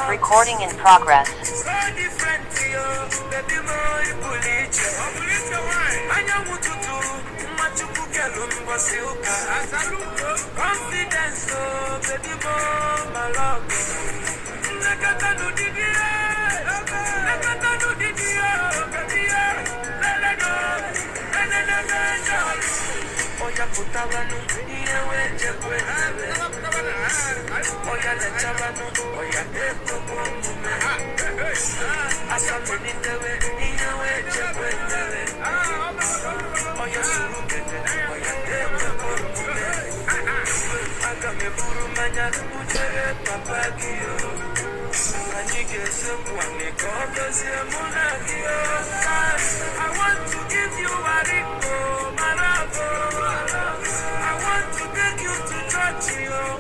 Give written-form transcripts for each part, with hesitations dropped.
Recording in progress. I want to give you a rico, my love. I want to take you to church,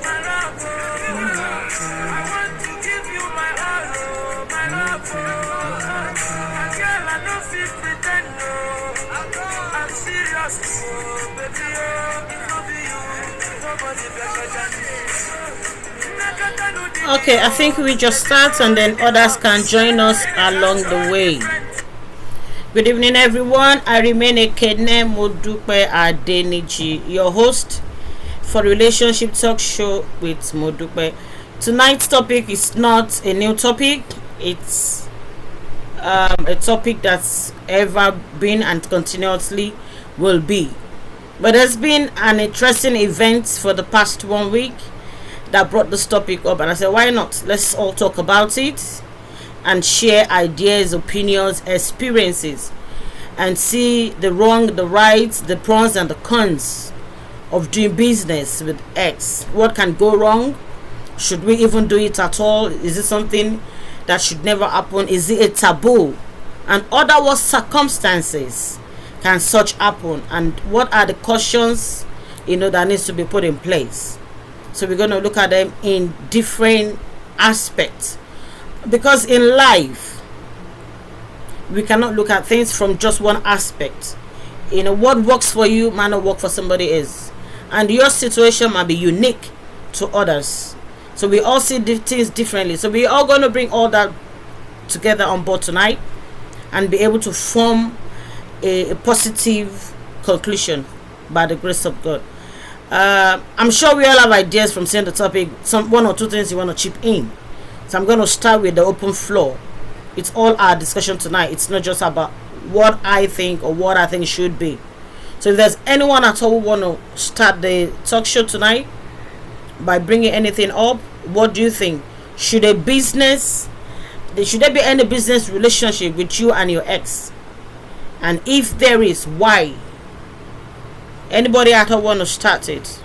my love. I want to give you my all, my love. And girl, I don't feel pretend, no. I'm serious, baby, it will be you. Nobody better than me. Okay, I think we just start and then others can join us along the way. Good evening, everyone. I remain Ekene Modupe Adeniji, your host for Relationship Talk Show with Modupe. Tonight's topic is not a new topic. It's a topic that's ever been and continuously will be. But there's been an interesting event for the past 1 week that brought this topic up, and I said, why not? Let's all talk about it and share ideas, opinions, experiences, and see the wrong, the right, the pros and the cons of doing business with X. What can go wrong? Should we even do it at all? Is it something that should never happen? Is it a taboo? And other what circumstances can such happen? And what are the cautions, that needs to be put in place? So we're going to look at them in different aspects, because in life we cannot look at things from just one aspect. What works for you might not work for somebody else, and your situation might be unique to others. So we all see things differently. So we're all going to bring all that together on board tonight and be able to form a positive conclusion by the grace of God. I'm sure we all have ideas from seeing the topic. One or two things you want to chip in. So I'm going to start with the open floor. It's all our discussion tonight. It's not just about what I think or what I think should be. So if there's anyone at all who want to start the talk show tonight by bringing anything up, what do you think? Should there be any business relationship with you and your ex? And if there is, why? Anybody at all want to start it?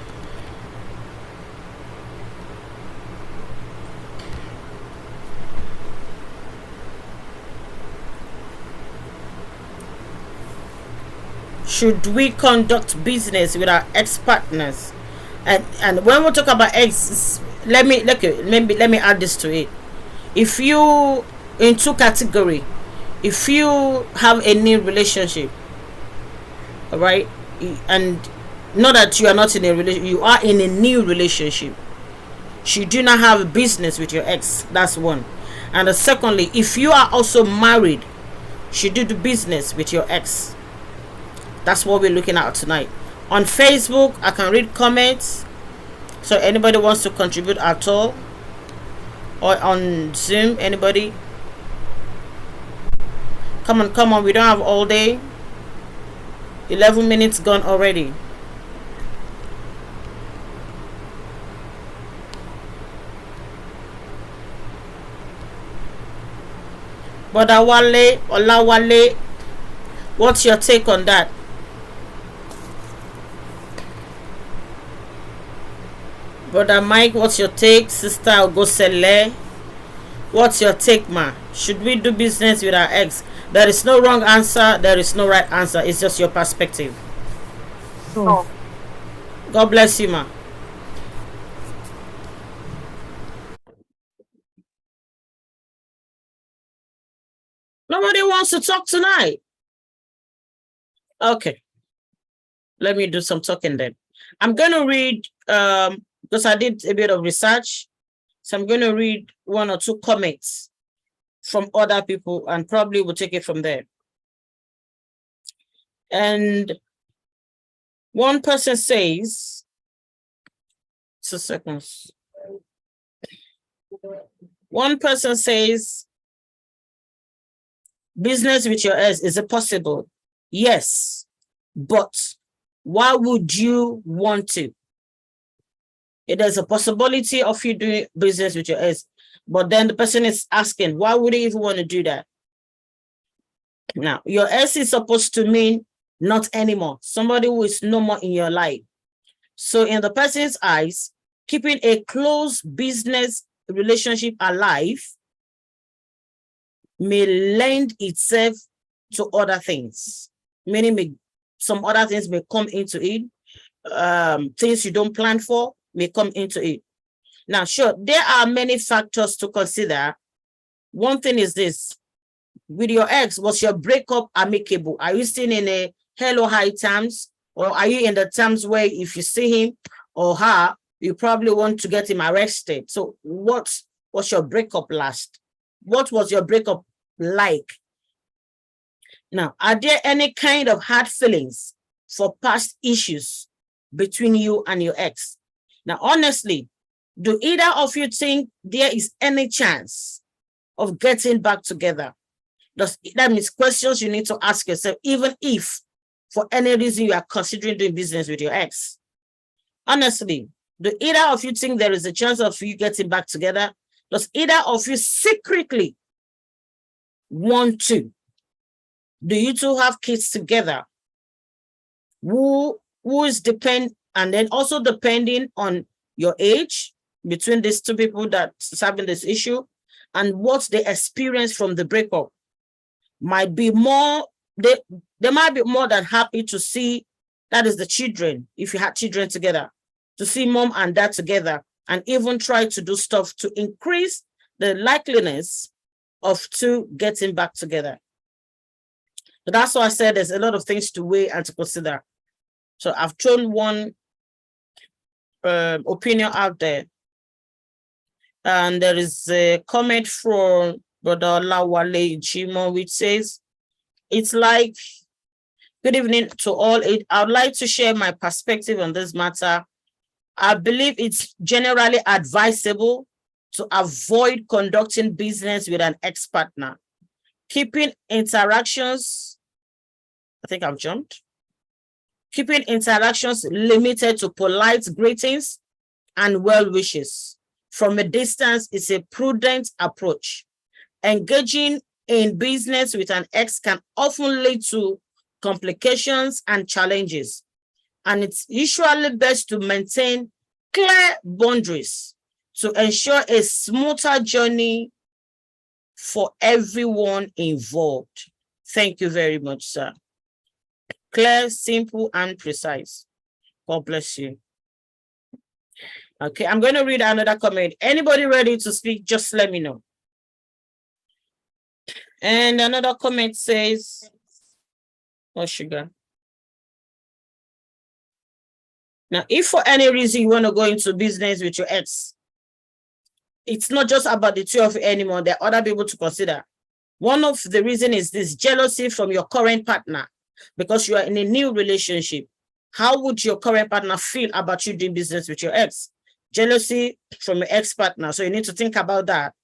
Should we conduct business with our ex-partners? And when we talk about ex, let me add this to it. If you in two category, if you have a new relationship, all right, and not that you are not in a relationship, you are in a new relationship, should you not have a business with your ex? That's one. And secondly, if you are also married, should you do business with your ex? That's what we're looking at tonight. On Facebook, I can read comments, so anybody wants to contribute at all, or on Zoom, anybody, come on, we don't have all day. 11 minutes gone already. But Olawale, what's your take on that? Brother Mike, what's your take? Sister Ogosele, what's your take, ma? Should we do business with our ex? There is no wrong answer. There is no right answer. It's just your perspective. Oh. God bless you, ma. Nobody wants to talk tonight. Okay. Let me do some talking then. I'm going to read, because I did a bit of research. So I'm going to read one or two comments from other people and probably we'll take it from there. And one person says, 2 seconds. One person says, business with your ex, is it possible? Yes, but why would you want to? There's a possibility of you doing business with your ex, but then the person is asking, why would you even want to do that? Now, your ex is supposed to mean not anymore, somebody who is no more in your life. So in the person's eyes, keeping a close business relationship alive may lend itself to other things, meaning some other things may come into it. Things you don't plan for may come into it. Now, sure, there are many factors to consider. One thing is this: with your ex, was your breakup amicable? Are you still in a hello, hi terms? Or are you in the terms where if you see him or her, you probably want to get him arrested? So what was your breakup last? What was your breakup like? Now, are there any kind of hard feelings for past issues between you and your ex? Now, honestly, do either of you think there is any chance of getting back together? That means questions you need to ask yourself, even if for any reason you are considering doing business with your ex. Honestly, do either of you think there is a chance of you getting back together? Does either of you secretly want to? Do you two have kids together? Who is and then also depending on your age between these two people that's having this issue and what they experience from the breakup might be more, they might be more than happy to see, that is the children, if you had children together, to see mom and dad together and even try to do stuff to increase the likeliness of two getting back together. So that's why I said there's a lot of things to weigh and to consider. So I've thrown one opinion out there. And there is a comment from Brother Lawale Jimo, which says, it's like, good evening to all. I would like to share my perspective on this matter. I believe it's generally advisable to avoid conducting business with an ex-partner. Keeping interactions, I think I've jumped. Keeping interactions limited to polite greetings and well wishes from a distance is a prudent approach. Engaging in business with an ex can often lead to complications and challenges, and it's usually best to maintain clear boundaries to ensure a smoother journey for everyone involved. Thank you very much, sir. Clear, simple, and precise. God bless you. Okay, I'm going to read another comment. Anybody ready to speak, just let me know. And another comment says, oh, sugar. Now, if for any reason you want to go into business with your ex, it's not just about the two of you anymore. There are other people to consider. One of the reasons is this jealousy from your current partner because you are in a new relationship. How would your current partner feel about you doing business with your ex? Jealousy from your ex-partner. So you need to think about that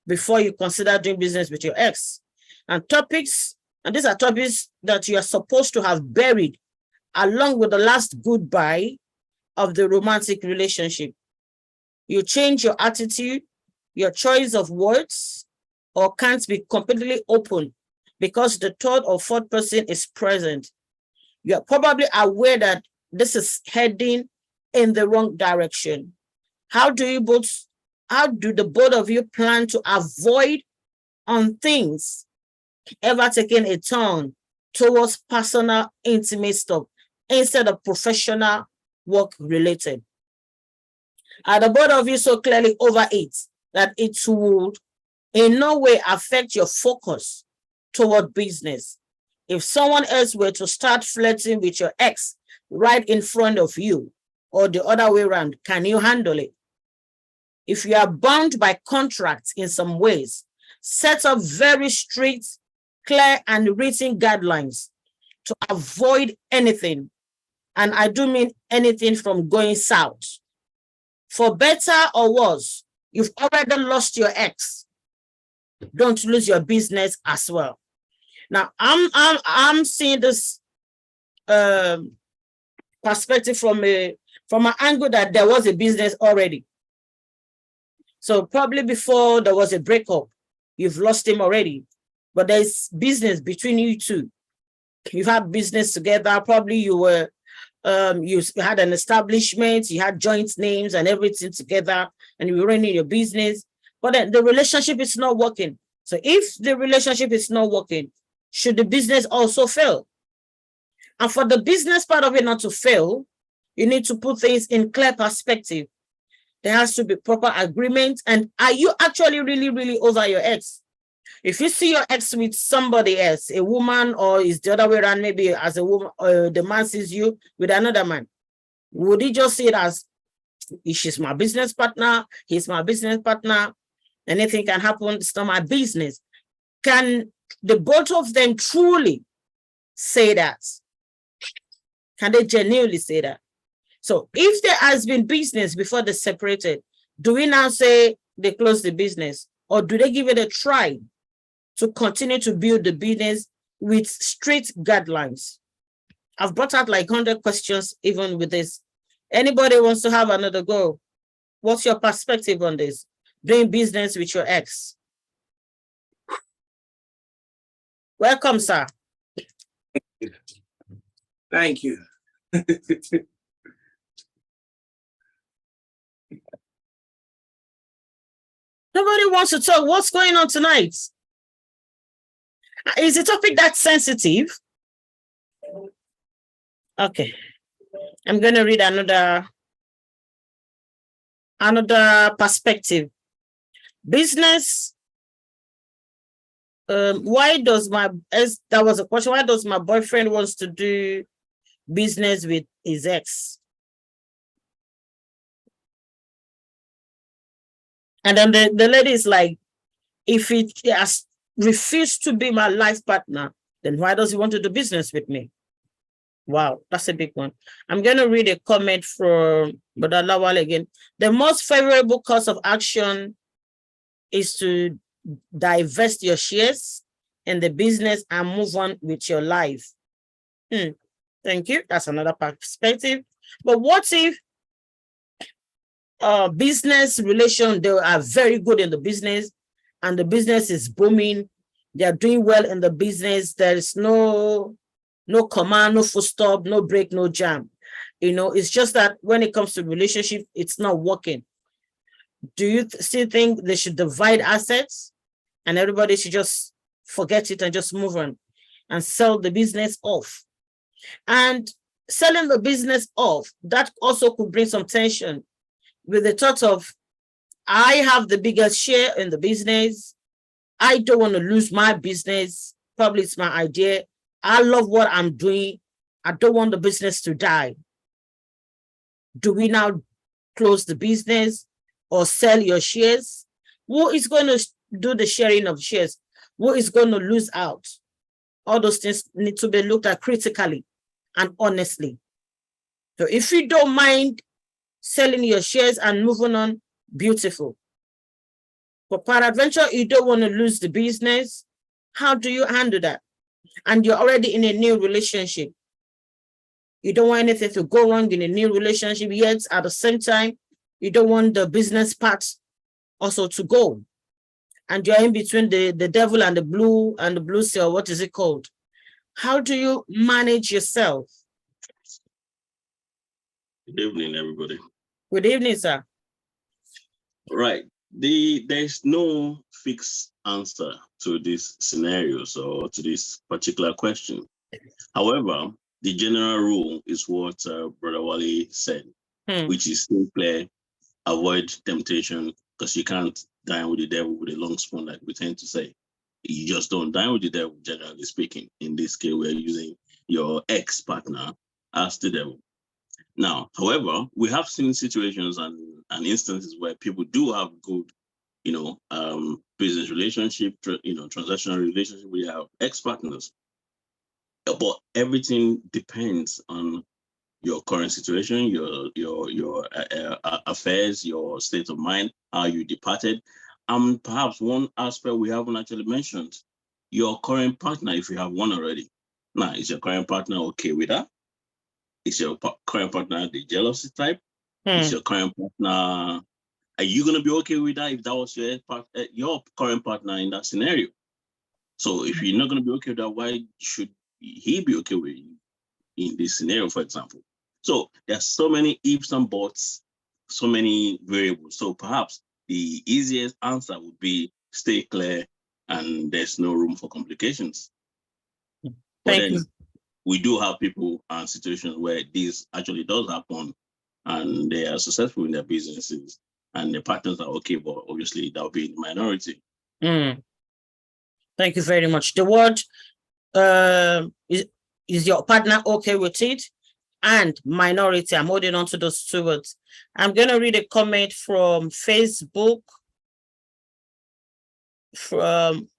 before you consider doing business with your ex. And these are topics that you are supposed to have buried along with the last goodbye of the romantic relationship. You change your attitude, your choice of words, or can't be completely open because the third or fourth person is present. You're probably aware that this is heading in the wrong direction. How do the both of you plan to avoid on things ever taking a turn towards personal, intimate stuff instead of professional, work related? Are the both of you so clearly over it that it would in no way affect your focus toward business? If someone else were to start flirting with your ex right in front of you or the other way around, can you handle it? if you are bound by contracts in some ways, set up very strict, clear, and written guidelines to avoid anything. And I do mean anything from going south. For better or worse, you've already lost your ex. Don't lose your business as well. Now, I'm seeing this perspective from an angle that there was a business already. So probably before there was a breakup, you've lost him already. But there's business between you two. You've had business together. Probably you were you had an establishment, you had joint names and everything together, and you were running your business. But then the relationship is not working. So if the relationship is not working, should the business also fail? And for the business part of it not to fail, you need to put things in clear perspective. There has to be proper agreement. And are you actually really, really over your ex? If you see your ex with somebody else, a woman, or is the other way around, maybe as a woman, the man sees you with another man, would he just see it as, she's my business partner, he's my business partner, anything can happen, it's not my business? Can the both of them truly say that? Can they genuinely say that? So if there has been business before they separated, do we now say they close the business, or do they give it a try to continue to build the business with strict guidelines? I've brought out like 100 questions even with this. Anybody wants to have another go? What's your perspective on this? Doing business with your ex? Welcome, sir. Thank you. Nobody wants to talk. What's going on tonight? Is the topic that sensitive? Okay. I'm going to read another perspective. Business. Why does that was a question. Why does my boyfriend wants to do business with his ex? And then the lady is like, if it has refused to be my life partner, then why does he want to do business with me? Wow, that's a big one. I'm going to read a comment from Brother Lawal again. The most favorable course of action is to divest your shares in the business and move on with your life. Thank you. That's another perspective. But what if business relation, they are very good in the business and the business is booming, they are doing well in the business, there is no command, no full stop, no break, no jam. It's just that when it comes to relationship, it's not working. Do you still think they should divide assets and everybody should just forget it and just move on and sell the business off? And selling the business off, that also could bring some tension with the thought of, I have the biggest share in the business. I don't want to lose my business. Probably it's my idea. I love what I'm doing. I don't want the business to die. Do we now close the business or sell your shares? Who is going to do the sharing of shares? Who is going to lose out? All those things need to be looked at critically and honestly. So if you don't mind selling your shares and moving on, beautiful. But peradventure, you don't want to lose the business. How do you handle that? And you're already in a new relationship. You don't want anything to go wrong in a new relationship, yet at the same time, you don't want the business part also to go. And you're in between the devil and the blue sea, or what is it called? How do you manage yourself? Good evening, everybody. Good evening, sir. Right. There's no fixed answer to these scenarios or to this particular question. However, the general rule is what Brother Wally said, which is simply avoid temptation, because you can't dine with the devil with a long spoon, like we tend to say. You just don't dine with the devil, generally speaking. In this case, we're using your ex-partner as the devil. Now, however, we have seen situations and instances where people do have good, business relationship, transactional relationship. We have ex-partners, but everything depends on your current situation, your affairs, your state of mind, how you departed, and perhaps one aspect we haven't actually mentioned: your current partner, if you have one already. Now, is your current partner okay with that? Is your current partner the jealousy type? Is your current partner? Are you going to be okay with that if that was your current partner in that scenario? So if you're not going to be okay with that, why should he be okay with you in this scenario, for example? So there's so many ifs and buts, so many variables. So perhaps the easiest answer would be stay clear and there's no room for complications. Thank you. We do have people and situations where this actually does happen and they are successful in their businesses and the partners are okay, but obviously that will be in the minority. Thank you very much. The word is your partner okay with it? And minority. I'm holding on to those two words. I'm going to read a comment from Facebook from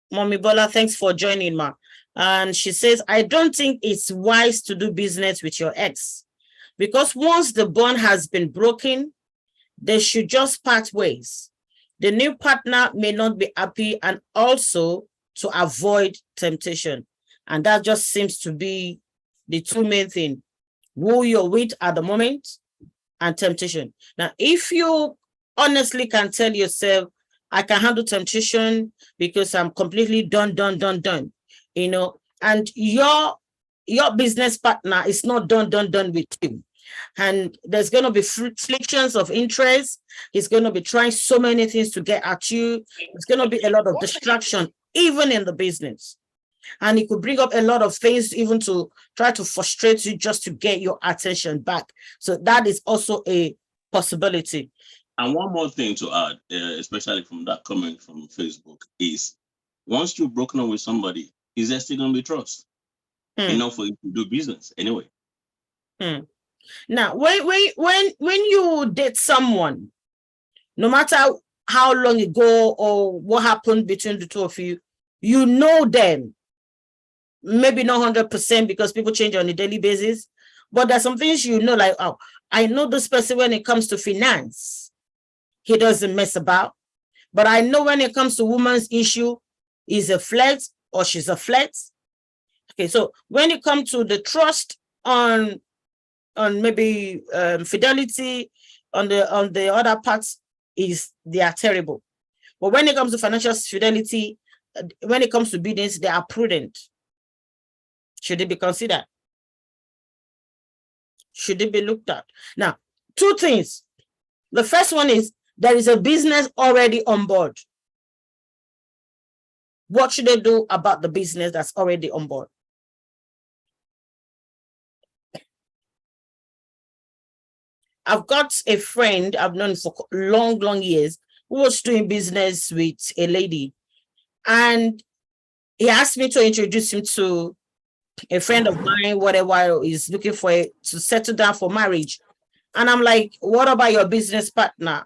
Mommy Bola. Thanks for joining, ma. And she says, I don't think it's wise to do business with your ex, because once the bond has been broken, they should just part ways. The new partner may not be happy, and also to avoid temptation. And that just seems to be the two main things: who you're with at the moment and temptation. Now, if you honestly can tell yourself, I can handle temptation because I'm completely done, and your business partner is not done with you, and there's going to be frictions of interest. He's going to be trying so many things to get at you. There's going to be a lot of distraction, even in the business. And it could bring up a lot of things, even to try to frustrate you just to get your attention back. So that is also a possibility. And one more thing to add, especially from that comment from Facebook, is once you've broken up with somebody, is there still going to be trust? Enough for you to do business anyway. Now, when you date someone, no matter how long ago or what happened between the two of you, you know them. Maybe not 100% because people change on a daily basis, but there's some things like, oh, I know this person when it comes to finance, he doesn't mess about. But I know when it comes to women's issue, he's a flex or she's a flex. Okay, so when it comes to the trust on maybe fidelity on the other parts, they are terrible. But when it comes to financial fidelity, when it comes to business, they are prudent. Should it be considered? Should it be looked at? Now, two things. The first one is there is a business already on board. What should they do about the business that's already on board? I've got a friend I've known for long years who was doing business with a lady, and he asked me to introduce him to a friend of mine, whatever, is looking for to settle down for marriage. And I'm like, what about your business partner?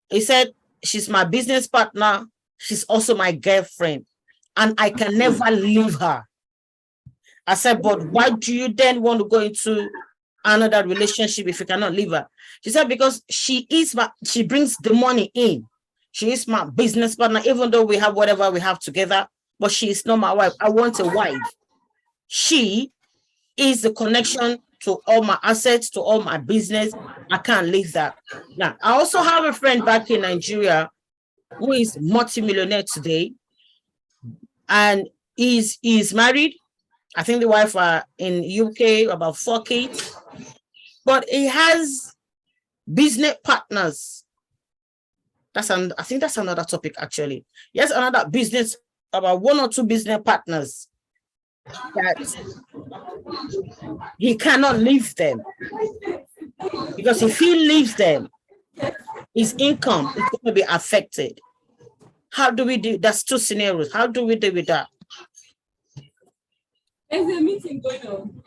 He said, she's my business partner. She's also my girlfriend, and I can never leave her. I said, but why do you then want to go into another relationship if you cannot leave her? She said, because she brings the money in. She is my business partner, even though we have whatever we have together, but she is not my wife. I want a wife. She is the connection to all my assets, to all my business. I can't leave that. Now, I also have a friend back in Nigeria who is multimillionaire today, and he's married. I think the wife are in UK, about 4 kids, but he has business partners. I think that's another topic actually. Yes, another business, about 1 or 2 business partners that he cannot leave them, because if he leaves them, his income is going to be affected. How do we do? That's 2 scenarios. How do we deal with that? There's a meeting going on.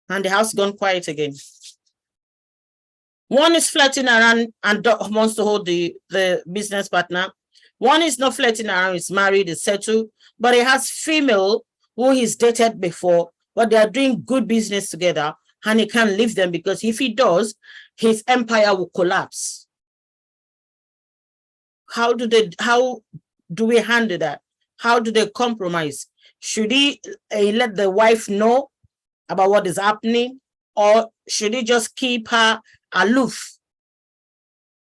and the house gone quiet again. One is flirting around and wants to hold the business partner. One is not flirting around, is married, is settled, but he has female who he's dated before, but they are doing good business together, and he can't leave them because if he does, his empire will collapse. How do we handle that? How do they compromise? Should he let the wife know about what is happening, or should he just keep her aloof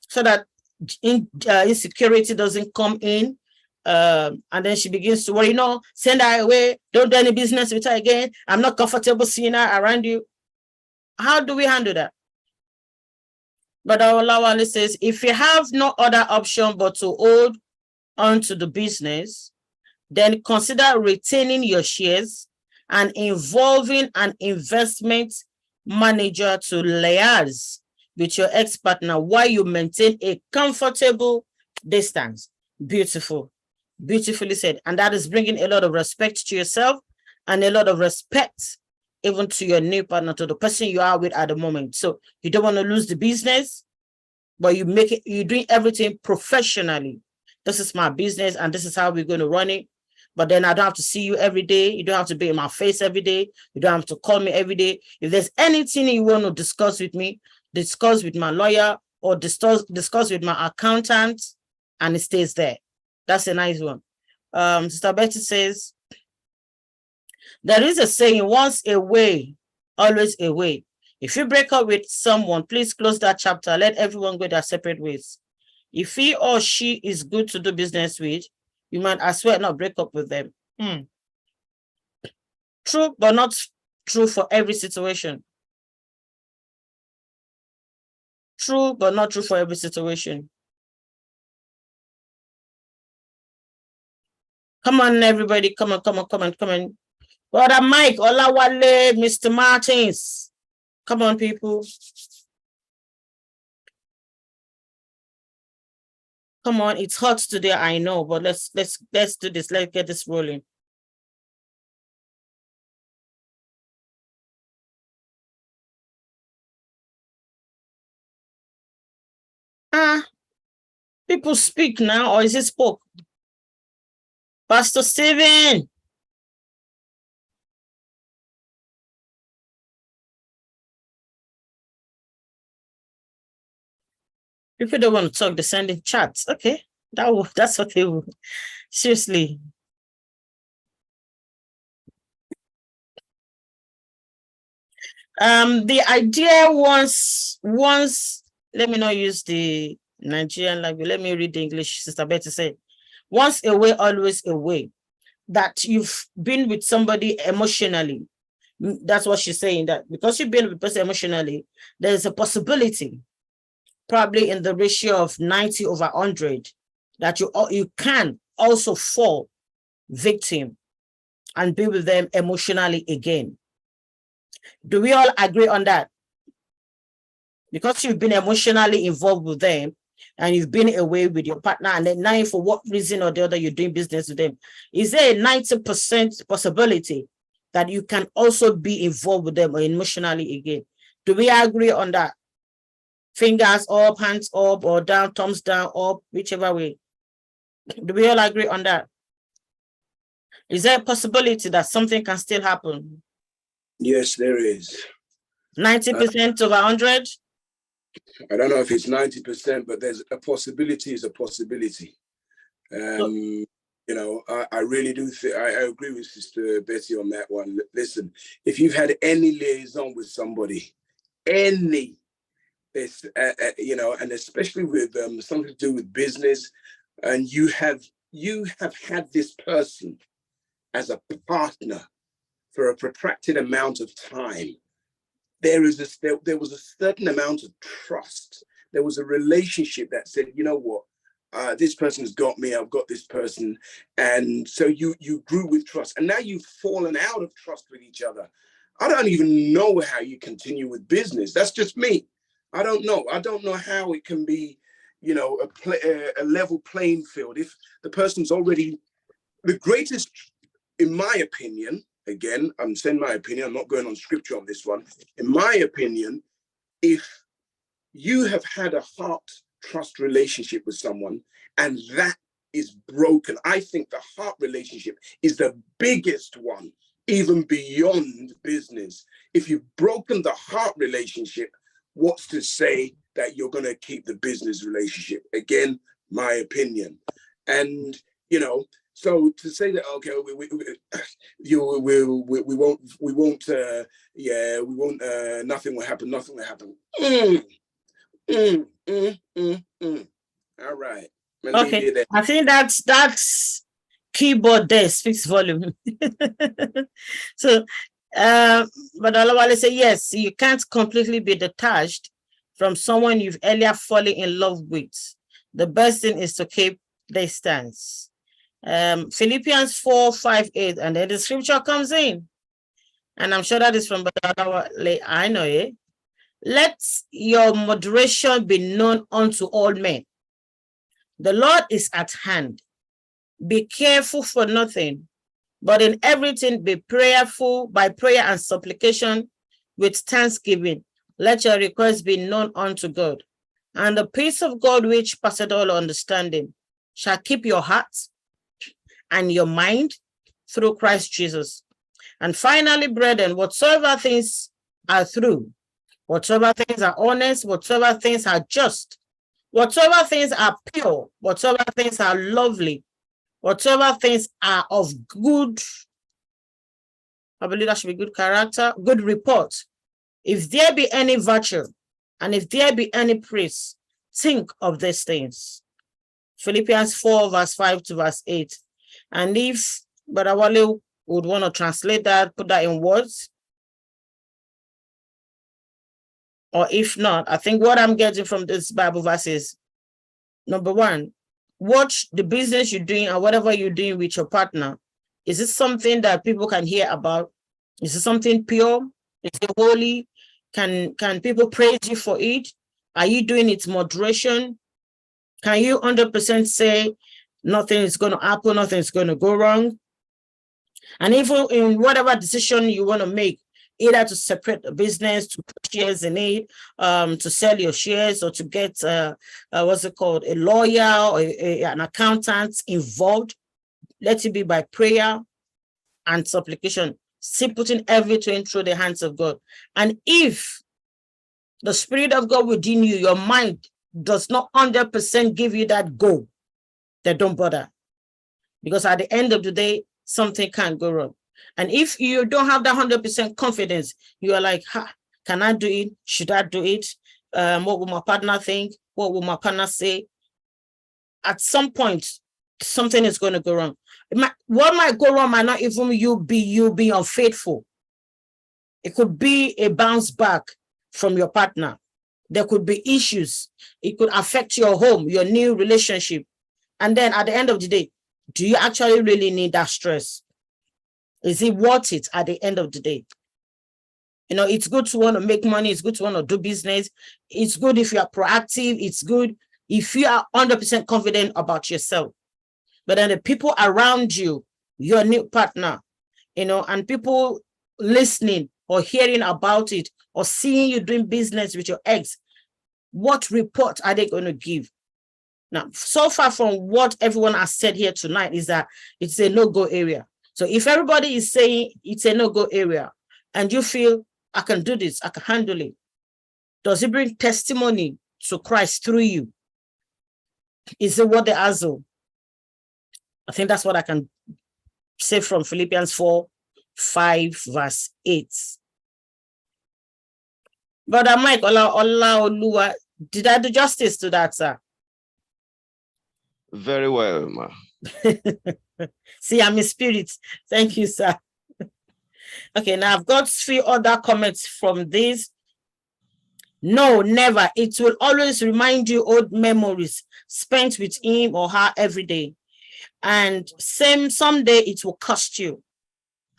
so that insecurity doesn't come in, and then she begins to worry, no, send her away, don't do any business with her again, I'm not comfortable seeing her around you? How do we handle that? But Olawale says, if you have no other option but to hold on to the business, then consider retaining your shares and involving an investment manager to liaise with your ex-partner while you maintain a comfortable distance. Beautiful. Beautifully said. And that is bringing a lot of respect to yourself and a lot of respect even to your new partner, to the person you are with at the moment. So you don't want to lose the business, but you're doing everything professionally. This is my business and this is how we're going to run it. But then I don't have to see you every day. You don't have to be in my face every day. You don't have to call me every day. If there's anything you want to discuss with me, discuss with my lawyer or discuss with my accountant, and it stays there. That's a nice one. Sister Betty says, there is a saying, once away, always away. If you break up with someone, please close that chapter. Let everyone go their separate ways. If he or she is good to do business with, you might as well not break up with them. True, but not true for every situation. True, but not true for every situation. Come on, everybody. Come on. Brother Mike, Olawale, Mr. Martins. Come on, people. Come on, it's hot today, I know, but let's do this. Let's get this rolling. People speak now, or is it spoke? Pastor Stephen. People don't want to talk, they send in chats. Okay, that's what they will. Seriously. The idea once, let me not use the Nigerian language. Let me read the English. Sister Betty said, once away, always away. That you've been with somebody emotionally. That's what she's saying, that because you've been with a person emotionally, there's a possibility, probably in the ratio of 90/100, that you can also fall victim and be with them emotionally again. Do we all agree on that? Because you've been emotionally involved with them and you've been away with your partner, and then now for what reason or the other you're doing business with them, is there a 90% possibility that you can also be involved with them emotionally again? Do we agree on that? Fingers up, hands up or down, thumbs down, up, whichever way. Do we all agree on that? Is there a possibility that something can still happen? Yes, there is. 90%/100? I don't know if it's 90%, but there's a possibility is a possibility. You know, I really do think, I agree with Sister Betty on that one. Listen, if you've had any liaison with somebody, you know, and especially with something to do with business, and you have had this person as a partner for a protracted amount of time, there was a certain amount of trust. There was a relationship that said, you know what, this person's got me, I've got this person. And so you grew with trust. And now you've fallen out of trust with each other. I don't even know how you continue with business. That's just me. I don't know. I don't know how it can be, you know, a level playing field if the person's already the greatest, in my opinion, again, I'm saying my opinion, I'm not going on scripture on this one. In my opinion, if you have had a heart trust relationship with someone and that is broken, I think the heart relationship is the biggest one, even beyond business. If you've broken the heart relationship, what's to say that you're going to keep the business relationship? Again, my opinion. And, you know, so to say that, okay, nothing will happen, nothing will happen. All right. Okay, I think that's keyboard there speaks volume. So, but Olawale say yes, you can't completely be detached from someone you've earlier fallen in love with. The best thing is to keep distance. Philippians 4:5-8, and then the scripture comes in, and I'm sure that is from Olawale. I know it. Let your moderation be known unto all men. The Lord is at hand. Be careful for nothing, but in everything be prayerful by prayer and supplication with thanksgiving. Let your requests be known unto God. And the peace of God, which passeth all understanding, shall keep your heart and your mind through Christ Jesus. And finally, brethren, whatsoever things are true, whatsoever things are honest, whatsoever things are just, whatsoever things are pure, whatsoever things are lovely, whatsoever things are of good, I believe that should be good character, good report. If there be any virtue, and if there be any praise, think of these things. Philippians 4:5-8. And if Brother Wale would want to translate that, put that in words, or if not, I think what I'm getting from this Bible verse is, number one, watch the business you're doing and whatever you're doing with your partner. Is it something that people can hear about? Is it something pure? Is it holy? Can people praise you for it? Are you doing it moderation? Can you 100% say nothing is going to happen, nothing is going to go wrong? And even in whatever decision you want to make, either to separate the business, to put shares in it, to sell your shares, or to get what's it called, a lawyer or an accountant involved, let it be by prayer and supplication, still putting everything through the hands of God. And if the Spirit of God within you, your mind does not 100% give you that go, then don't bother. Because at the end of the day, something can't go wrong. And if you don't have that 100% confidence, you are like, can I do it? Should I do it? What will my partner think? What will my partner say? At some point, something is going to go wrong. What might go wrong might not even you be unfaithful. It could be a bounce back from your partner. There could be issues. It could affect your home, your new relationship. And then at the end of the day, do you actually really need that stress? Is it worth it at the end of the day? You know, it's good to want to make money. It's good to want to do business. It's good if you are proactive. It's good if you are 100% confident about yourself. But then the people around you, your new partner, you know, and people listening or hearing about it or seeing you doing business with your ex, what report are they going to give? Now, so far from what everyone has said here tonight is that it's a no-go area. So if everybody is saying it's a no-go area and you feel, I can do this, I can handle it, does it bring testimony to Christ through you? Is it what the Azo? I think that's what I can say from Philippians 4:5-8. Brother Mike, Oluwa, did I do justice to that, sir? Very well, ma. See, I'm in spirit. Thank you, sir. Okay, now I've got 3 other comments from this. No, never. It will always remind you old memories spent with him or her every day. And someday it will cost you.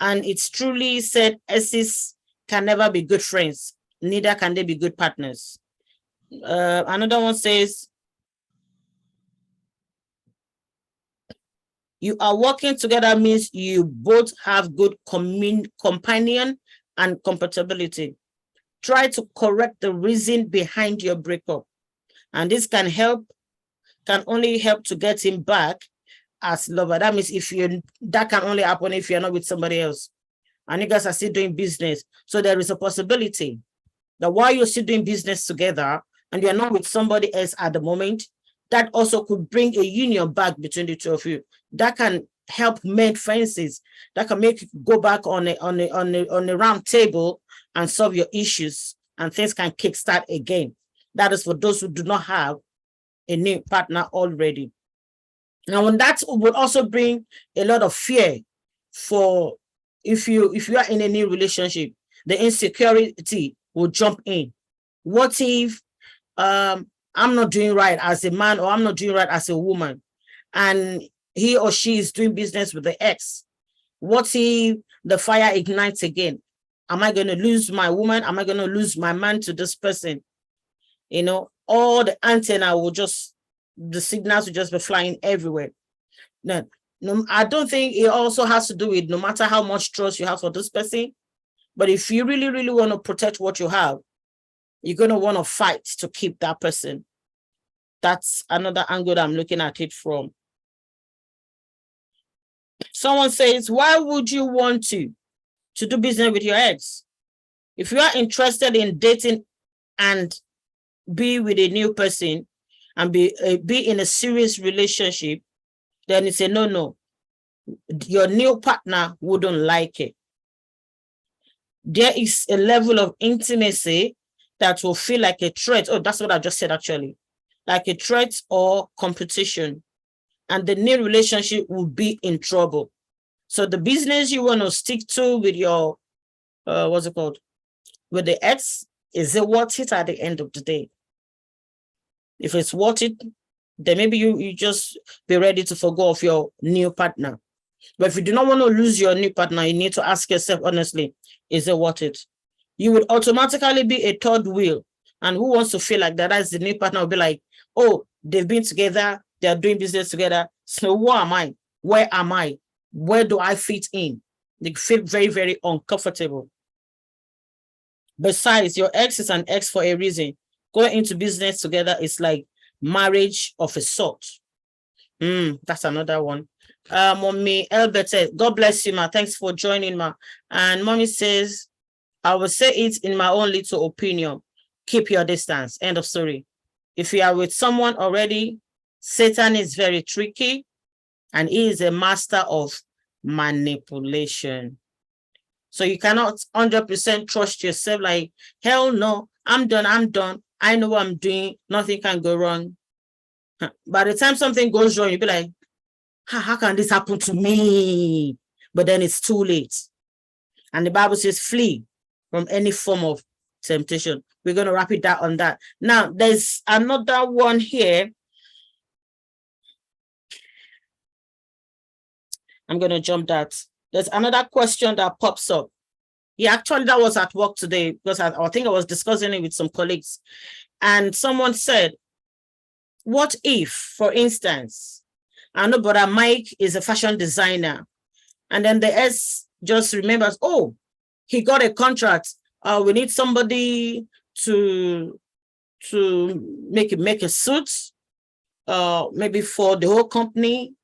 And it's truly said, exes can never be good friends. Neither can they be good partners. Another one says, You are working together means you both have good companion and compatibility. Try to correct the reason behind your breakup. And this can only help to get him back as lover. That means that can only happen if you're not with somebody else. And you guys are still doing business. So there is a possibility that while you're still doing business together and you're not with somebody else at the moment, that also could bring a union back between the two of you. That can help mend fences. That can make you go back on a round table and solve your issues, and things can kickstart again. That is for those who do not have a new partner already. Now, and that would also bring a lot of fear for if you are in a new relationship. The insecurity will jump in. What if I'm not doing right as a man, or I'm not doing right as a woman, and he or she is doing business with the ex? What if the fire ignites again? Am I going to lose my woman? Am I going to lose my man to this person? You know, all the antenna the signals will just be flying everywhere. Now, no, I don't think it also has to do with no matter how much trust you have for this person, but if you really, really want to protect what you have, you're going to want to fight to keep that person. That's another angle that I'm looking at it from. Someone says, why would you want to do business with your ex? If you are interested in dating and be with a new person and be in a serious relationship, then it's a no. Your new partner wouldn't like it. There is a level of intimacy that will feel like a threat. Oh, that's what I just said, actually. Like a threat or competition. And the new relationship will be in trouble. So the business you want to stick to with your, what's it called? With the ex, is it worth it at the end of the day? If it's worth it, then maybe you just be ready to forgo of your new partner. But if you do not want to lose your new partner, you need to ask yourself honestly, is it worth it? You would automatically be a third wheel. And who wants to feel like that? As the new partner will be like, oh, they've been together, they're doing business together. So who am I? Where am I? Where do I fit in? They feel very, very uncomfortable. Besides, your ex is an ex for a reason. Going into business together is like marriage of a sort. That's another one. Mommy Albert says, God bless you, ma. Thanks for joining, ma. And mommy says, I will say it in my own little opinion. Keep your distance. End of story. If you are with someone already, Satan is very tricky and he is a master of manipulation. So you cannot 100% trust yourself like, hell no, I'm done. I know what I'm doing. Nothing can go wrong. By the time something goes wrong, you'll be like, how can this happen to me? But then it's too late. And the Bible says, flee from any form of temptation. We're going to wrap it down on that. Now, there's another one here. I'm going to jump that. There's another question that pops up. Yeah, actually, that was at work today because I think I was discussing it with some colleagues. And someone said, what if, for instance, I know brother Mike is a fashion designer, and then the S just remembers, oh, he got a contract. We need somebody to make a suit, maybe for the whole company,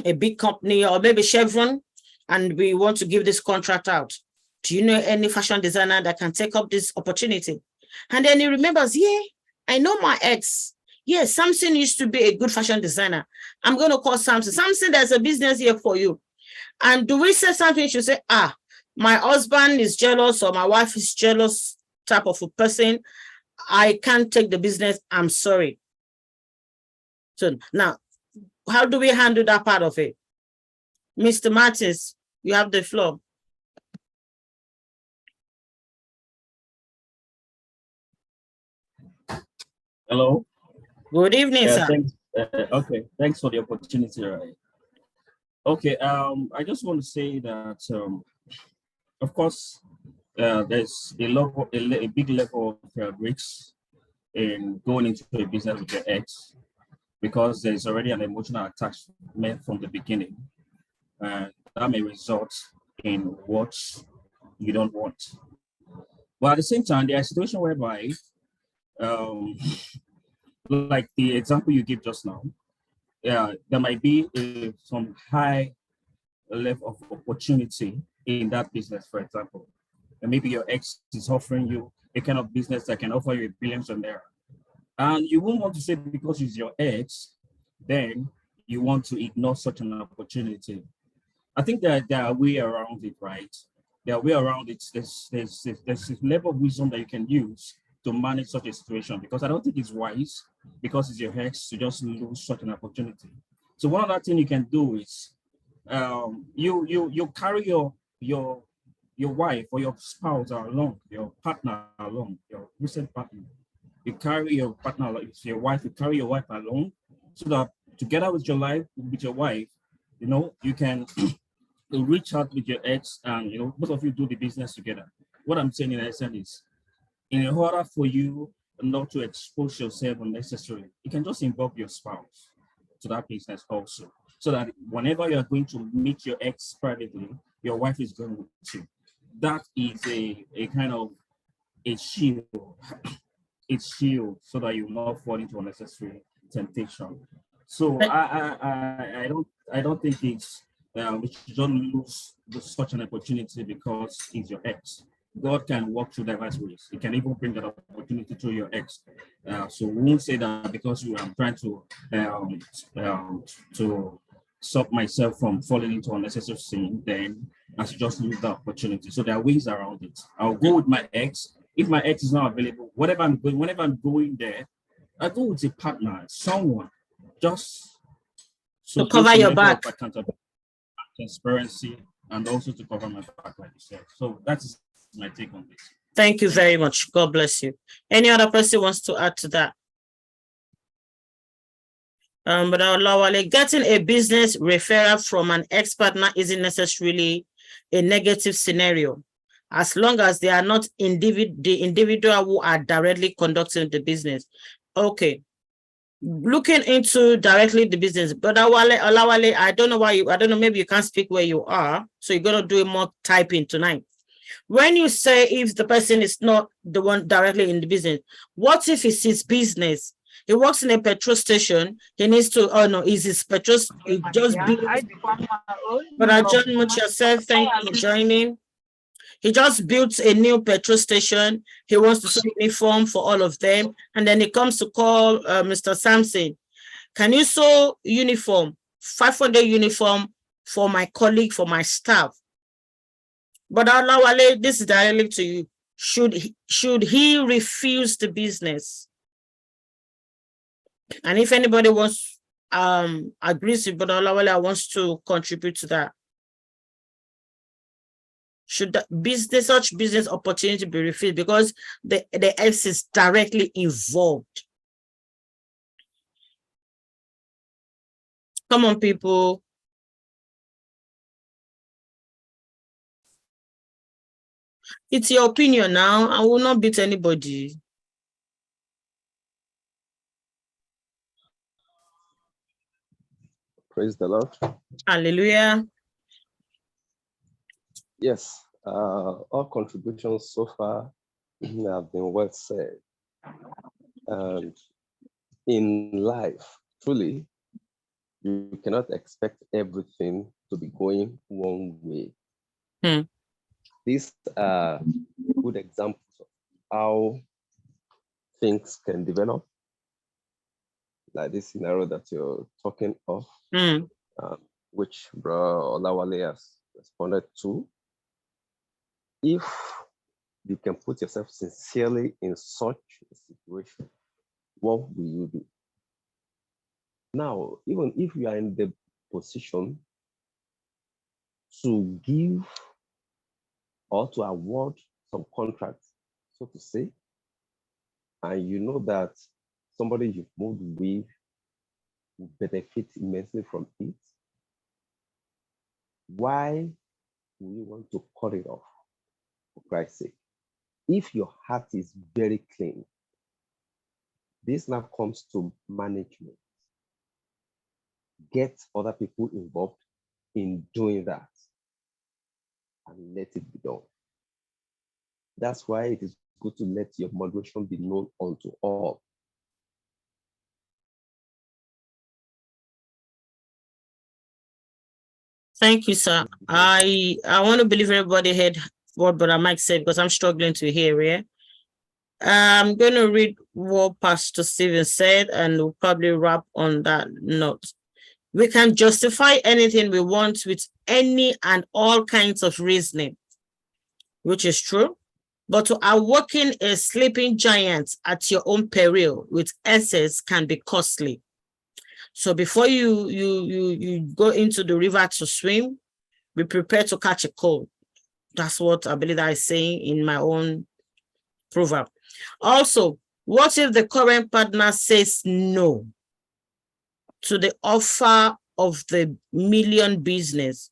a big company, or maybe Chevron, and we want to give this contract out. Do you know any fashion designer that can take up this opportunity? And then he remembers, yeah, I know my ex. Yes, Samson used to be a good fashion designer. I'm going to call Samson. Samson, there's a business here for you. And do we say something? You should say, my husband is jealous or my wife is jealous type of a person. I can't take the business. I'm sorry. So now, how do we handle that part of it? Mr. Martins, you have the floor. Hello. Good evening, sir. Thanks. Okay, thanks for the opportunity. Right. Okay. I just want to say that, of course, there's a big level of risks in going into a business with your ex. because there's already an emotional attachment from the beginning, and that may result in what you don't want. But at the same time, there are situations whereby, um, like the example you give just now, yeah, there might be some high level of opportunity in that business, for example. And maybe your ex is offering you a kind of business that can offer you billions of naira. And you won't want to say because it's your ex, then you want to ignore such an opportunity. I think that there are way around it, right? There are way around it. There's a level of wisdom that you can use to manage such a situation, because I don't think it's wise, because it's your ex, to just lose such an opportunity. So one other thing you can do is, you carry your wife or your spouse along, your partner along, your recent partner. You carry your partner, like your wife, you carry your wife along, so that together with your wife, you can reach out with your ex, and both of you do the business together. What I'm saying in essence is, in order for you not to expose yourself unnecessarily, you can just involve your spouse to that business also, so that whenever you're going to meet your ex privately, your wife is going with you. That is a kind of a shield. It's shield, so that you will not fall into unnecessary temptation. So I don't think it's we should don't lose such an opportunity because it's your ex. God can work through diverse ways. He can even bring that opportunity to your ex. So we won't say that because you are trying to stop myself from falling into unnecessary sin, then I should just lose the opportunity. So there are ways around it. I'll go with my ex. If my ex is not available, whenever I'm going there, I go with a partner, someone, just to cover your back. Accountability, transparency, and also to cover my back, like you said. So that's my take on this. Thank you very much. God bless you. Any other person wants to add to that? But Lawale, getting a business referral from an ex-partner isn't necessarily a negative scenario, as long as they are not the individual who are directly conducting the business. Okay. Looking into directly the business, but Olawale, I don't know, maybe you can't speak where you are, so you're gonna do more typing tonight. When you say if the person is not the one directly in the business, what if it's his business? He works in a petrol station. He needs to, is his petrol, he just built. But I just much yourself, thank you for joining. He just built a new petrol station. He wants to sew uniform for all of them. And then he comes to call Mr. Sampson. Can you sew uniform, 500 uniform for my colleague, for my staff? But Alawale, this is directly to you. Should he refuse the business? And if anybody wants agrees with Brother Olawale, wants to contribute to that. Should such business opportunity be refused because the ex is directly involved? Come on, people. It's your opinion now. I will not beat anybody. Praise the Lord. Hallelujah. Yes, all contributions so far have been well said. And in life, truly, you cannot expect everything to be going one way. These are good examples of how things can develop, like this scenario that you're talking of, which Bro Olawale has responded to. If you can put yourself sincerely in such a situation, what will you do? Now, even if you are in the position to give or to award some contracts, so to say, and you know that somebody you've moved with will benefit immensely from it, why will you want to cut it off, for Christ's sake? If your heart is very clean, this now comes to management. get other people involved in doing that and let it be done. That's why it is good to let your moderation be known unto all. Thank you, sir. I want to believe everybody heard what Brother Mike said because I'm struggling to hear it. I'm going to read what Pastor Stephen said and we'll probably wrap on that note. We can justify anything we want with any and all kinds of reasoning, which is true. But to awaken a sleeping giant at your own peril with excess can be costly. So before you go into the river to swim, be prepared to catch a cold. That's what I believe I say in my own proverb. Also, what if the current partner says no to the offer of the million business?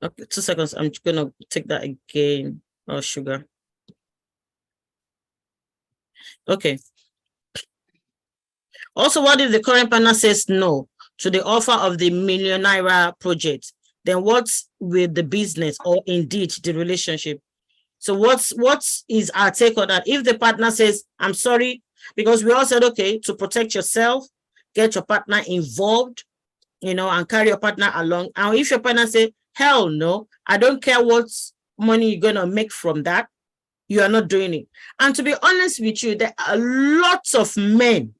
Okay, 2 seconds. I'm gonna take that again. Oh, sugar. Okay. Also, what if the current partner says no to the offer of the million naira project? Then what's with the business or indeed the relationship? So what is our take on that? If the partner says, I'm sorry, because we all said, okay, to protect yourself, get your partner involved, and carry your partner along. And if your partner say, hell no, I don't care what money you're going to make from that, you are not doing it. And to be honest with you, there are lots of men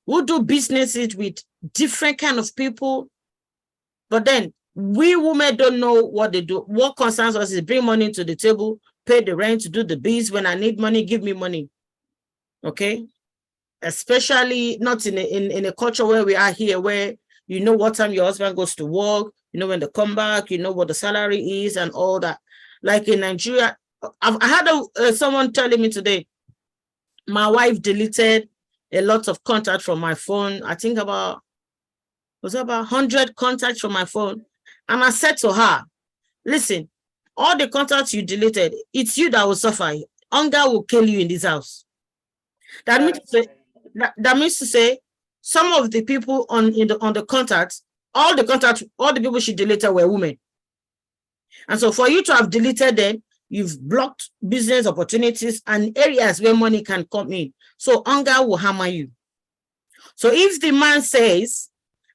who do businesses with different kind of people, but then we women don't know what they do. What concerns us is bring money to the table, pay the rent, do the bills. When I need money, give me money. Okay? Especially not in a culture where we are here, where you know what time your husband goes to work, you know when they come back, you know what the salary is and all that. Like in Nigeria, I had someone telling me today, my wife deleted a lot of contact from my phone. I think about 100 contacts from my phone. And I said to her, listen, all the contacts you deleted, it's you that will suffer. Hunger will kill you in this house. That means to say some of the people on the contacts, all the people she deleted were women. And so for you to have deleted them, you've blocked business opportunities and areas where money can come in. So hunger will hammer you. So if the man says,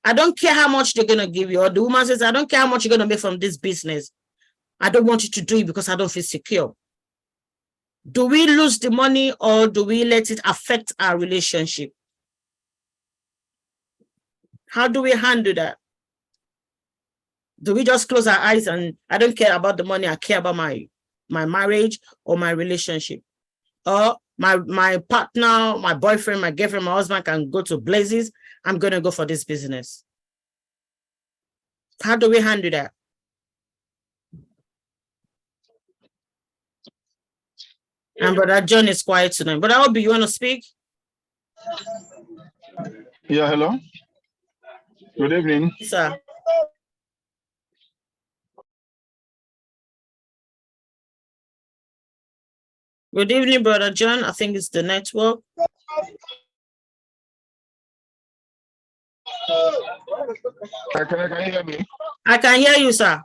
I don't care how much they're going to give you, or the woman says, I don't care how much you're going to make from this business, I don't want you to do it because I don't feel secure. Do we lose the money or do we let it affect our relationship? How do we handle that? Do we just close our eyes and I don't care about the money, I care about my marriage or my relationship? Or my partner, my boyfriend, my girlfriend, my husband can go to blazes, I'm going to go for this business. How do we handle that? And Brother John is quiet tonight. But Obi, you want to speak? Yeah, hello. Good evening. Sir. Good evening, Brother John. I think it's the network. Can you hear me? I can hear you, sir.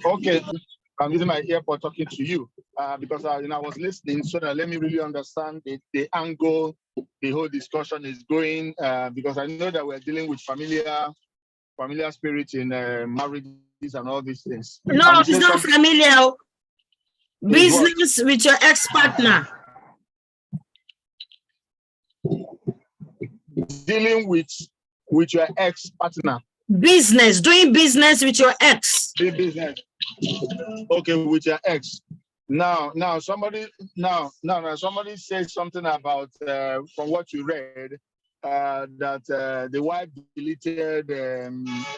Okay, I'm using my earpod talking to you because I was listening, so that let me really understand the angle the whole discussion is going, because I know that we're dealing with familiar spirit in marriages and all these things. No, it's not familiar. Business with your ex-partner. Dealing with your ex-partner. Business, doing business with your ex. Doing business. Okay, with your ex. Now somebody says something about from what you read that the wife deleted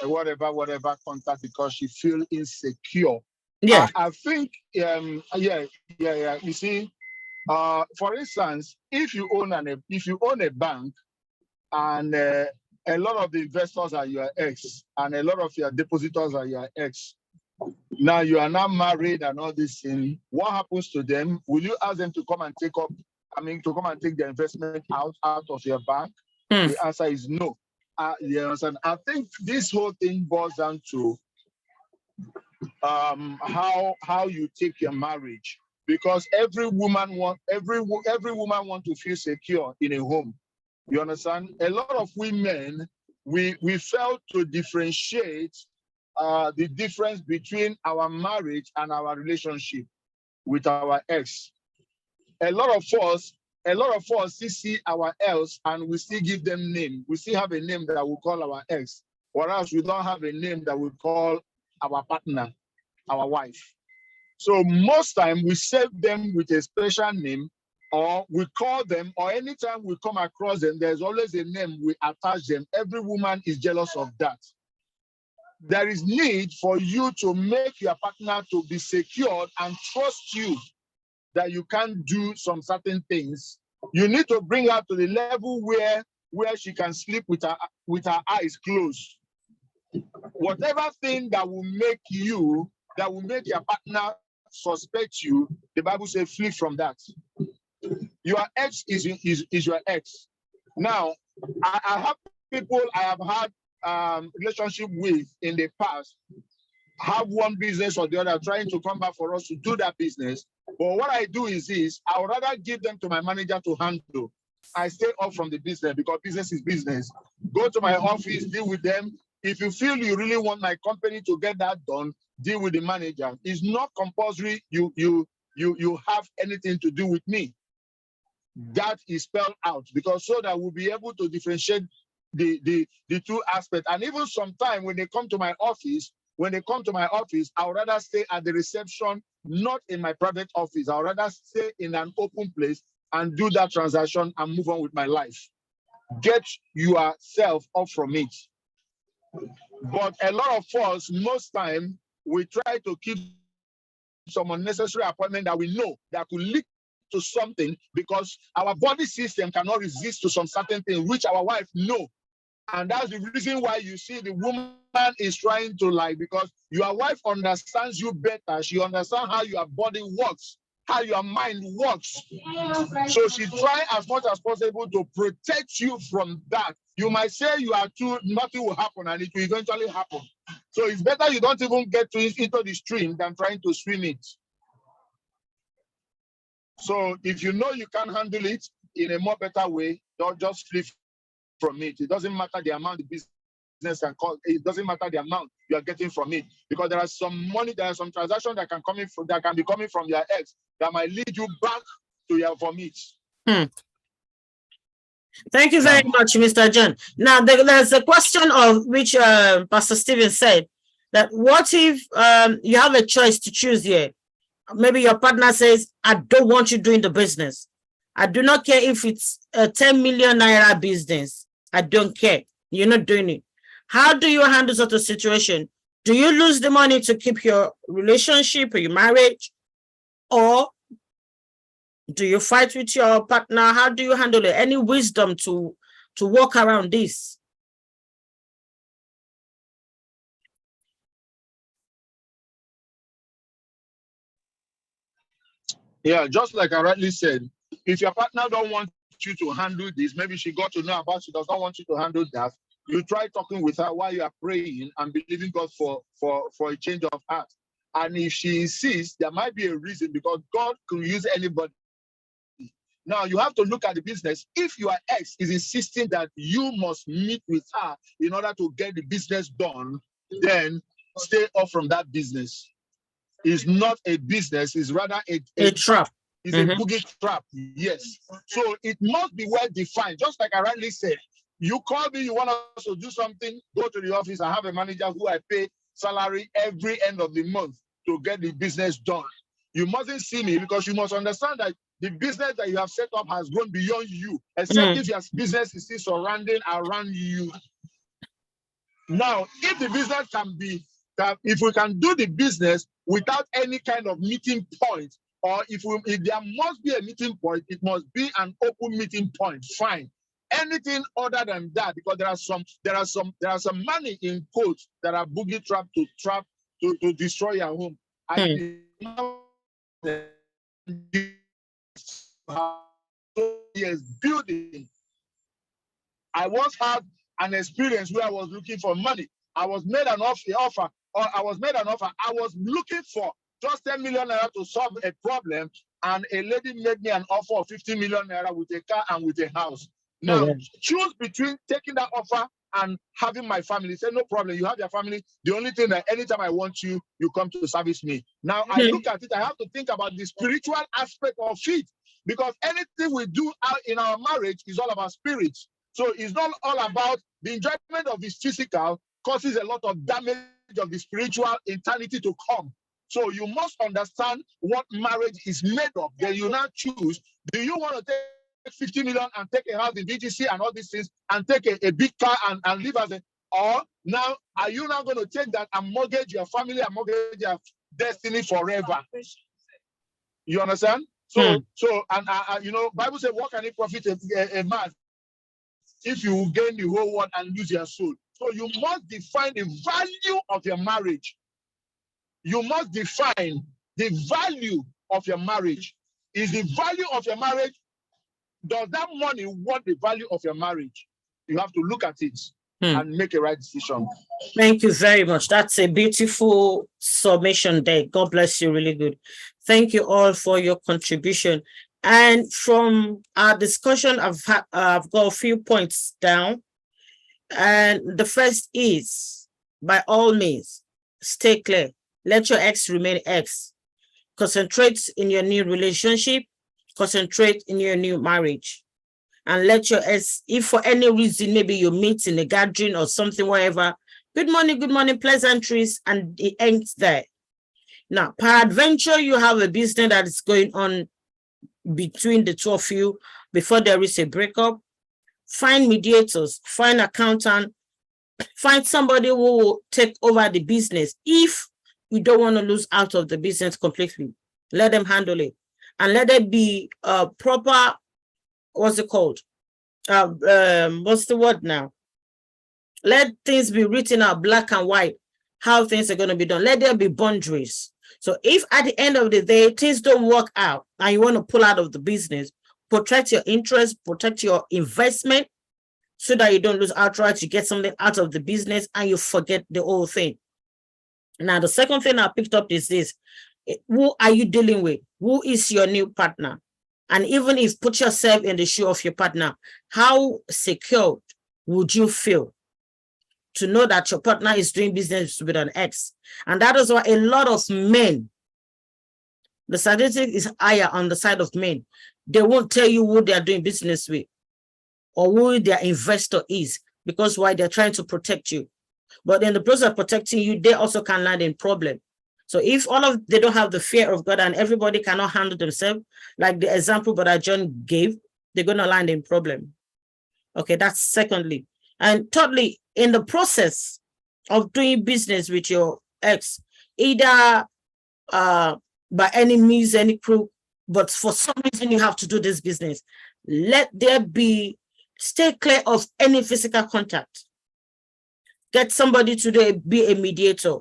whatever contact because she feels insecure. Yeah. I think yeah. You see, for instance, if you own a bank and a lot of the investors are your ex and a lot of your depositors are your ex, Now you are now married and all this thing. What happens to them? Will you ask them to come and take up, to come and take their investment out of your bank? The answer is no. Yes, and I think this whole thing boils down to how you take your marriage, because every woman want to feel secure in a home. You understand? A lot of women, we fail to differentiate the difference between our marriage and our relationship with our ex. A lot of us still see our ex and we still give them name. We still have a name that we call our ex, whereas we don't have a name that we call our partner, our wife. So most time we save them with a special name, or we call them, or anytime we come across them, there's always a name we attach them. Every woman is jealous of that. There is need for you to make your partner to be secured and trust you that you can do some certain things. You need to bring her to the level where she can sleep with her eyes closed. Whatever thing that will make your partner suspect you, the Bible says flee from that. Your ex is your ex. Now, I have people I have had relationship with in the past, have one business or the other, trying to come back for us to do that business. But what I do is this: I would rather give them to my manager to handle. I stay off from the business because business is business. Go to my office, deal with them. If you feel you really want my company to get that done, deal with the manager. It's not compulsory you have anything to do with me. That is spelled out, because so that we'll be able to differentiate the two aspects. And even sometimes when they come to my office, I would rather stay at the reception, not in my private office. I would rather stay in an open place and do that transaction and move on with my life. Get yourself off from it. But a lot of us, most time, we try to keep some unnecessary appointment that we know that could lead to something, because our body system cannot resist to some certain thing, which our wife know. And that's the reason why you see the woman is trying to lie, because your wife understands you better. She understands how your body works, how your mind works. So she tries as much as possible to protect you from that. You might say you are too, nothing will happen, and it will eventually happen. So it's better you don't even get into the stream than trying to swim it. So if you know you can handle it in a more better way, don't just flee from it. It doesn't matter the amount the business can cost. It doesn't matter the amount you are getting from it, because there are some money, there are some transactions that can be coming from your ex that might lead you back to your vomit. Thank you very much, Mr. John. Now there's a question of which Pastor Stephen said, that what if you have a choice to choose here? Maybe your partner says, I don't want you doing the business. I do not care if it's a 10 million naira business. I don't care. You're not doing it. How do you handle such a situation? Do you lose the money to keep your relationship or your marriage? Or do you fight with your partner? How do you handle it? Any wisdom to walk around this? Yeah, just like I rightly said, if your partner don't want you to handle this, maybe she got to know about, she does not want you to handle that, you try talking with her while you are praying and believing God for a change of heart. And if she insists, there might be a reason, because God can use anybody. Now you have to look at the business. If your ex is insisting that you must meet with her in order to get the business done, then stay off from that business. It's not a business, it's rather a trap. It's a boogie trap, yes. So it must be well defined. Just like I rightly said, you call me, you want us to do something, go to the office. I have a manager who I pay salary every end of the month to get the business done. You mustn't see me, because you must understand that the business that you have set up has gone beyond you, except if your business is still surrounding around you. Now, if the business can be, if we can do the business without any kind of meeting point, or if there must be a meeting point, it must be an open meeting point. Fine. Anything other than that, because there are some money in quotes that are boogie trap to trap to destroy your home. I yes, building. I once had an experience where I was looking for money. I was made an offer. I was looking for just 10 million naira to solve a problem, and a lady made me an offer of 50 million naira with a car and with a house. Now, choose between taking that offer and having my family. Say, no problem, you have your family. The only thing that anytime I want you, you come to service me. Now, I look at it, I have to think about the spiritual aspect of it, because anything we do out in our marriage is all about spirit. So it's not all about the enjoyment of this physical causes a lot of damage of the spiritual eternity to come. So you must understand what marriage is made of. Then you now choose, do you want to take 50 million and take a house in BGC and all these things and take a big car and live as a, or now are you now going to take that and mortgage your family and mortgage your destiny forever? You understand? So you know, Bible says, what can it profit a man if you gain the whole world and lose your soul? So you must define the value of your marriage. You must define the value of your marriage. Is the value of your marriage, does that money worth the value of your marriage? You have to look at it and make a right decision. Thank you very much. That's a beautiful summation there. God bless you. Really good. Thank you all for your contribution. And from our discussion, I've got a few points down. And the first is, by all means, stay clear. Let your ex remain ex. Concentrate in your new relationship. Concentrate in your new marriage. And let your ex, if for any reason, maybe you meet in a gathering or something, whatever, good morning, pleasantries, and it ends there. Now, peradventure, you have a business that is going on between the two of you before there is a breakup. Find mediators, find accountant, find somebody who will take over the business. If you don't want to lose out of the business completely, let them handle it. And let it be proper, what's it called? What's the word now? Let things be written out black and white, how things are going to be done. Let there be boundaries. So if at the end of the day, things don't work out and you want to pull out of the business, protect your interest, protect your investment so that you don't lose outright, you get something out of the business and you forget the whole thing. Now, the second thing I picked up is this. Who are you dealing with? Who is your new partner? And even if put yourself in the shoe of your partner, how secure would you feel to know that your partner is doing business with an ex? And that is why a lot of men, the statistic is higher on the side of men. They won't tell you who they are doing business with or who their investor is, because why? They're trying to protect you. But in the process of protecting you, they also can land in problem. So if they don't have the fear of God and everybody cannot handle themselves, like the example Brother John gave, they're going to land in problem. Okay, that's secondly. And thirdly, in the process of doing business with your ex, either by any means, any crook, but for some reason you have to do this business, let there be, stay clear of any physical contact. Get somebody to be a mediator.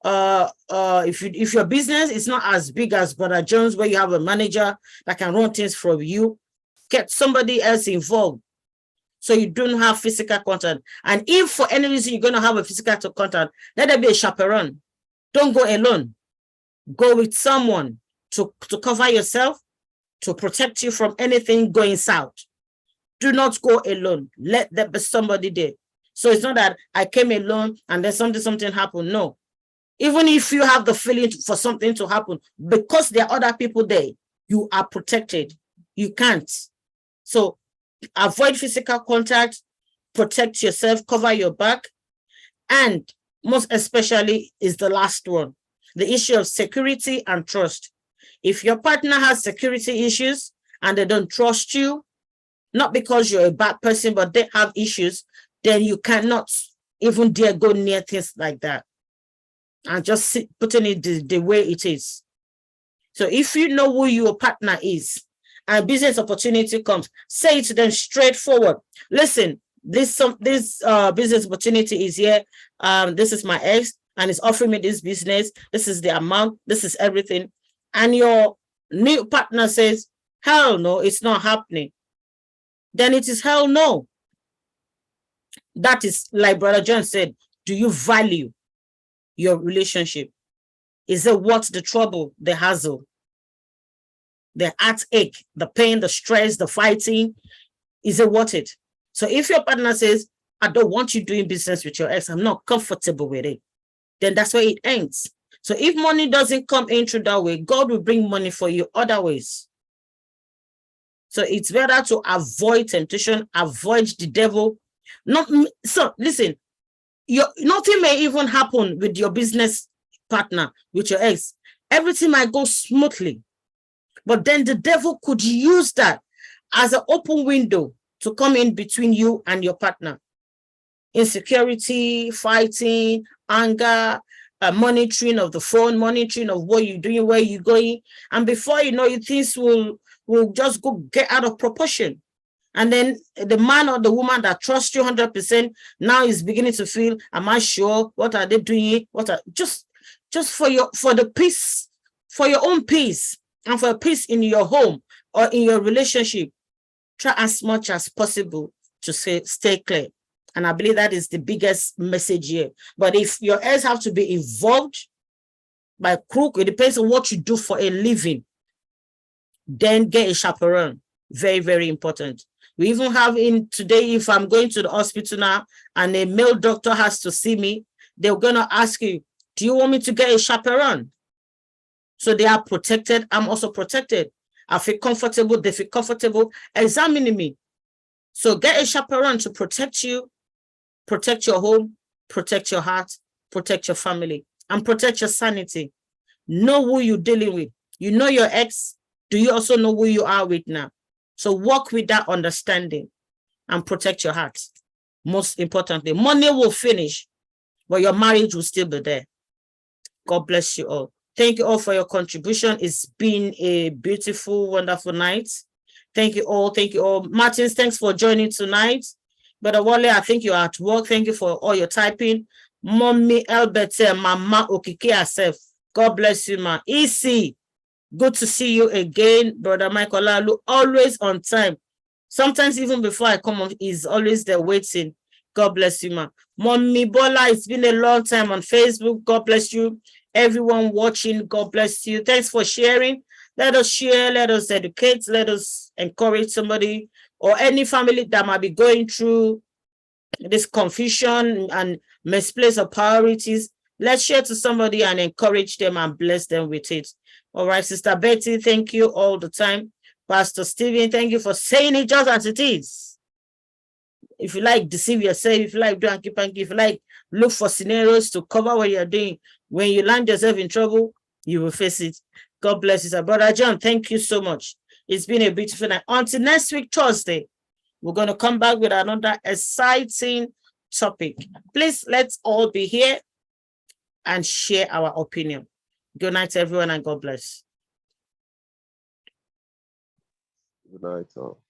If your business is not as big as Brother Jones, where you have a manager that can run things from you, get somebody else involved so you don't have physical contact. And if for any reason you're going to have a physical contact, let there be a chaperone. Don't go alone. Go with someone to cover yourself, to protect you from anything going south. Do not go alone. Let there be somebody there. So it's not that I came alone and then something happened. No. Even if you have the feeling for something to happen, because there are other people there, you are protected. You can't. So avoid physical contact, protect yourself, cover your back. And most especially is the last one, the issue of security and trust. If your partner has security issues and they don't trust you, not because you're a bad person, but they have issues, then you cannot even dare go near things like that. And just putting it the way it is. So if you know who your partner is and business opportunity comes, say it to them straightforward. Listen, this business opportunity is here. This is my ex. and is offering me this business. This is the amount. This is everything. And your new partner says, hell no, it's not happening. Then it is hell no. That is, like Brother John said, do you value your relationship? Is it worth the trouble, the hassle, the heartache, the pain, the stress, the fighting? Is it worth it? So if your partner says, I don't want you doing business with your ex, I'm not comfortable with it, then that's where it ends. So if money doesn't come in through that way, God will bring money for you other ways. So it's better to avoid temptation, avoid the devil. So listen, nothing may even happen with your business partner, with your ex. Everything might go smoothly. But then the devil could use that as an open window to come in between you and your partner. Insecurity, fighting, anger, monitoring of the phone, monitoring of what you're doing, where you're going. And before you know it, things will just get out of proportion. And then the man or the woman that trusts you 100% now is beginning to feel, am I sure? What are they doing? Just for the peace, for your own peace, and for peace in your home or in your relationship, try as much as possible to stay clear. And I believe that is the biggest message here. But if your heirs have to be involved by crook, it depends on what you do for a living, then get a chaperone. Very, very important. We even have in today, if I'm going to the hospital now and a male doctor has to see me, they're going to ask you, do you want me to get a chaperone? So they are protected. I'm also protected. I feel comfortable. They feel comfortable examining me. So get a chaperone to protect you, protect your home, protect your heart, protect your family, and protect your sanity. Know who you're dealing with. You know your ex. Do you also know who you are with now? So work with that understanding and protect your heart. Most importantly, money will finish, but your marriage will still be there. God bless you all. Thank you all for your contribution. It's been a beautiful, wonderful night. Thank you all. Thank you all. Martins, thanks for joining tonight. Brother Wale, I think you're at work. Thank you for all your typing. Mommy Albert, Mama Okike herself. God bless you, ma. Easy. Good to see you again, Brother Michael Lalu. Always on time. Sometimes even before I come on, he's always there waiting. God bless you, ma. Mommy Bola, it's been a long time on Facebook. God bless you. Everyone watching, God bless you. Thanks for sharing. Let us share, let us educate, let us encourage somebody or any family that might be going through this confusion and misplaced of priorities. Let's share to somebody and encourage them and bless them with it. All right, Sister Betty, thank you all the time. Pastor Stephen, thank you for saying it just as it is. If you like, deceive yourself. If you like, do hanky-panky. If you like, look for scenarios to cover what you're doing. When you land yourself in trouble, you will face it. God bless you, sir. Brother John, thank you so much. It's been a beautiful night. Until next week, Thursday, we're going to come back with another exciting topic. Please, let's all be here and share our opinion. Good night, everyone, and God bless. Good night, all.